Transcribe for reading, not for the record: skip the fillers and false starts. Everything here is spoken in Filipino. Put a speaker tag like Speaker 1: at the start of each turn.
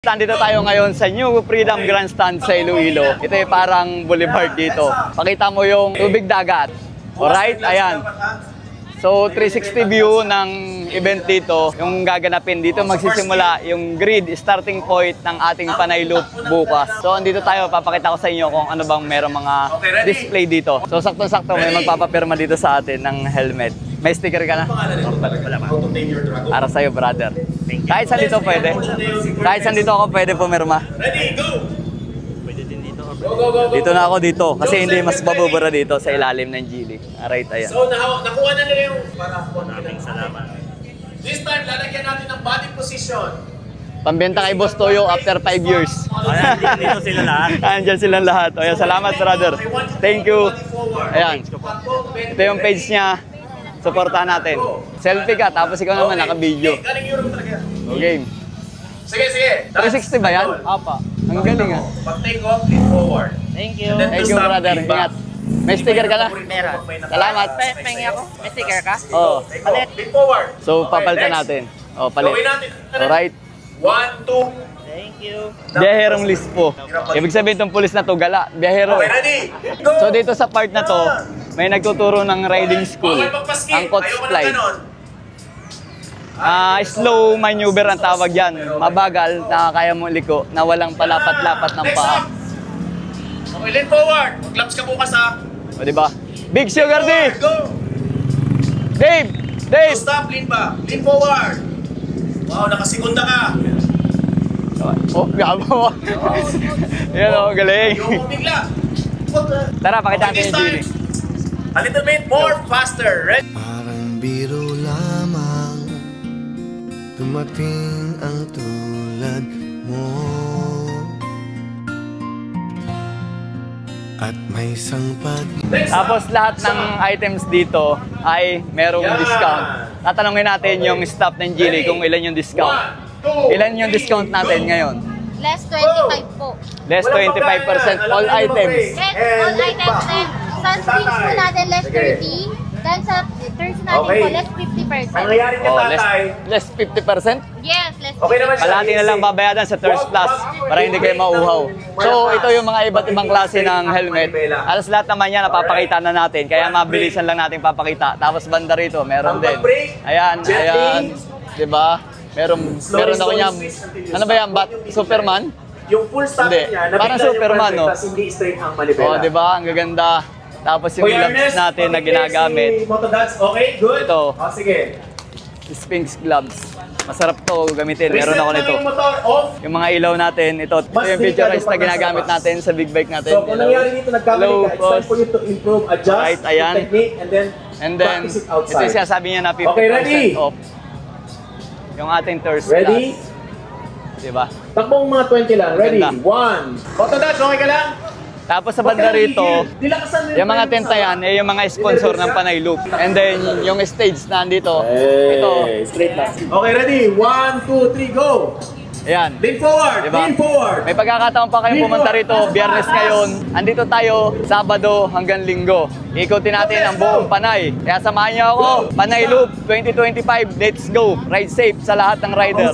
Speaker 1: Nandito tayo ngayon sa New Freedom Grandstand sa Iloilo. Ito ay parang boulevard dito. Pakita mo yung tubig dagat. Alright, ayan. So 360 view ng event dito. Yung gaganapin dito magsisimula yung grid starting point ng ating Panay Loop bukas. So andito tayo, papakita ko sa inyo kung ano bang merong mga display dito. So sakto-sakto may magpapapirma dito sa atin ng helmet. May sticker ka na? Para sa'yo, brother. Kahit saan dito pwede. Kahit saan dito ako pwede pumirma.
Speaker 2: Ready, go!
Speaker 3: Pwede din dito.
Speaker 1: Dito na ako dito. Kasi hindi mas babubura dito sa ilalim ng Geely. Alright, ayan.
Speaker 2: So, nakuha na nila yung...
Speaker 3: Maraming salamat.
Speaker 2: This time, lalagyan natin ng body position.
Speaker 1: Pambenta kay Boss Toyo after 5 years.
Speaker 3: Ayan, dito sila lahat.
Speaker 1: Andyan silang lahat. Ayan, salamat, brother. Thank you. Ayan. Ito yung page niya. Supportahan natin. Selfie ka, tapos ikaw naman naka-video.
Speaker 2: Galing Europe talaga.
Speaker 1: Okay.
Speaker 2: Sige, sige.
Speaker 1: 360 ba yan? Apa. Ang galing ah.
Speaker 2: Pag-take off, lean forward.
Speaker 3: Thank you.
Speaker 1: Thank you, brother. Ingat. May sticker ka na?
Speaker 3: Meron.
Speaker 1: Salamat.
Speaker 3: Pengi ako. May sticker ka?
Speaker 1: Oo.
Speaker 2: Take off, lean forward.
Speaker 1: So, papalitan natin. O, palit.
Speaker 2: Gawin natin.
Speaker 1: Alright.
Speaker 2: 1, 2.
Speaker 3: Thank you.
Speaker 1: Biyaherong list po. Ibig sabihin itong pulis na to, gala. Biyahero.
Speaker 2: Okay, ready? Go!
Speaker 1: So, dito sa part na to, may nagtuturo ng riding school.
Speaker 2: Okay, magpaskip.
Speaker 1: Ang coach
Speaker 2: Ayaw mo
Speaker 1: flight.
Speaker 2: na ganon.
Speaker 1: Slow maneuver ang tawag yan. Mabagal na kaya mo liko na walang palapat-lapat ng
Speaker 2: Next
Speaker 1: paa.
Speaker 2: up. Okay, lean forward. Mag-claps ka bukas ha.
Speaker 1: O, diba? Big Sugar D!
Speaker 2: Go!
Speaker 1: Dave!
Speaker 2: Don't
Speaker 1: Dave!
Speaker 2: stop, lean ba? Lean forward. Wow, nakasigunda ka.
Speaker 1: Oh, gabo. Yan o, galing.
Speaker 2: Yung bigla.
Speaker 1: Tara, pakita natin
Speaker 2: Okay, this
Speaker 1: yung
Speaker 2: time,
Speaker 1: Geely.
Speaker 2: a little bit more faster. Ready?
Speaker 4: Parang biro lamang dumating ang tulad mo at may isang
Speaker 2: Next up.
Speaker 1: Tapos lahat ng items dito ay merong
Speaker 2: Yan.
Speaker 1: discount. Tatanungin natin yung staff ng Geely kung ilan yung discount.
Speaker 2: 1, 2,
Speaker 1: Ilan yung discount natin ngayon?
Speaker 5: Less 25 po.
Speaker 1: Less 25% all items.
Speaker 5: Yes, all items din. Sa screens po natin, less 30. Then sa turns natin
Speaker 2: Okay.
Speaker 5: po, less 50%.
Speaker 2: Ang nangyari niya,
Speaker 1: Oh,
Speaker 2: tatay.
Speaker 1: less 50%?
Speaker 5: Yes, less 50%.
Speaker 2: Okay naman siya.
Speaker 1: Kalahati na lang babayadan sa Thirst Plus para hindi kayo mauuhaw. So ito yung mga iba't ibang klase ng helmet. Halos lahat naman yan napapakita na natin. Kaya mabilisan lang natin papakita. Tapos banda rito, meron din. Ayan, ayan. Diba? Meron ako niya. Ano ba yan? Superman?
Speaker 2: Yung full stop
Speaker 1: Hindi.
Speaker 2: niya,
Speaker 1: Parang
Speaker 2: nabigla yung
Speaker 1: Superman,
Speaker 2: perfect,
Speaker 1: no?
Speaker 2: tas hindi straight ang manibela.
Speaker 1: Oh, diba? Ang gaganda. Tapos yung gloves natin na ginagamit.
Speaker 2: Si Motodads, okay, good.
Speaker 1: Ito.
Speaker 2: Oh, sige.
Speaker 1: Sphinx gloves. Masarap to gamitin. Meron ako
Speaker 2: Reset
Speaker 1: nito.
Speaker 2: lang yung motor, off.
Speaker 1: Yung mga ilaw natin, ito yung feature na ginagamit natin sa big bike natin.
Speaker 2: So, kung nangyari dito, nagkamali
Speaker 1: Hello,
Speaker 2: ka, it's time for you to improve, adjust
Speaker 1: Right, ayan.
Speaker 2: the technique, and then practice it
Speaker 1: ito
Speaker 2: outside.
Speaker 1: yung sinasabi niya na 50%
Speaker 2: Okay, ready?
Speaker 1: off. Yung ating Thirst
Speaker 2: Ready?
Speaker 1: Plus. Diba?
Speaker 2: Takbong mga 20 lang. Ready?
Speaker 1: Ganda.
Speaker 2: 1. Motodads, okay ka lang?
Speaker 1: Tapos sa banda rito,
Speaker 2: Dilakasan mo
Speaker 1: yung mga tenta yan, yung mga sponsor ng Panay Loop. And then, yung stage na andito, ito.
Speaker 2: Straight lang. Okay, ready? 1, 2, 3, go!
Speaker 1: Ayan.
Speaker 2: Lean forward!
Speaker 1: Diba?
Speaker 2: Lean forward!
Speaker 1: May pagkakataon pa kayong pumunta rito, Biyernes ngayon. Andito tayo, Sabado hanggang Linggo. Ikutin natin ang buong Panay. Kaya samahan niyo ako, Panay Loop 2025, let's go! Ride safe sa lahat ng rider.